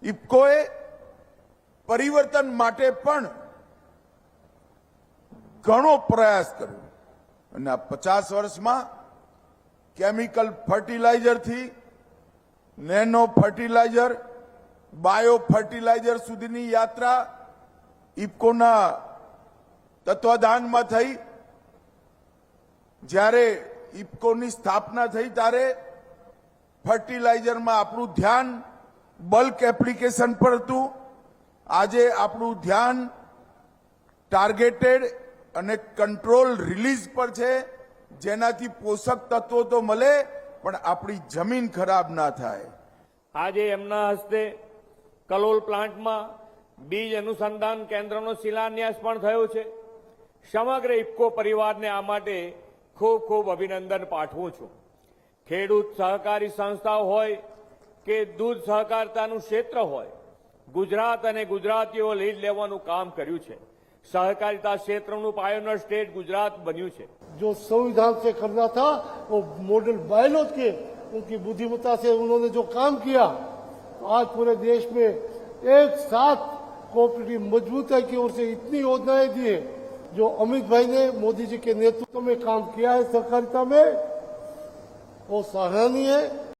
ઇફકોએ પરિવર્તન માટે પણ ઘણો પ્રયાસ કર્યો અને આ 50 વર્ષમાં કેમિકલ ફર્ટિલાઇઝરથી નેનો ફર્ટિલાઇઝર, બાયો ફર્ટિલાઇઝર સુધીની યાત્રા ઇફકોના તત્વાધાનમાં થઈ। જ્યારે ઇફકોની સ્થાપના થઈ ત્યારે ફર્ટિલાઇઝરમાં આપણું ધ્યાન બલ્ક એપ્લિકેશન પર હતું। આજે આપણું ધ્યાન ટાર્ગેટેડ અને કંટ્રોલ રિલીઝ પર છે, જેનાથી પોષક તત્વો તો મળે પણ આપણી જમીન ખરાબ ના થાય। આજે એમના હસ્તે કલોલ પ્લાન્ટમાં બીજ અનુસંધાન કેન્દ્રનો શિલાન્યાસ પણ થયો છે। સમગ્ર ઇફકો પરિવારને આ માટે ખૂબ ખૂબ અભિનંદન પાઠવું છું। ખેડૂત સહકારી સંસ્થાઓ હોય કે દૂધ સહકારિતાનું ક્ષેત્ર હોય, ગુજરાત અને ગુજરાતીઓ લીડ લેવાનું કામ કર્યું છે। सहकारिता क्षेत्र में पायोनियर स्टेट गुजरात बन्यू है। जो संविधान से करना था वो मॉडल बायलॉज के उनकी बुद्धिमत्ता से उन्होंने जो काम किया, तो आज पूरे देश में एक साथ कोऑपरेटिव मजबूती की ओर से इतनी योजनाएं दी है। जो अमित भाई ने मोदी जी के नेतृत्व में काम किया है सहकारिता में, वो सराहनीय है।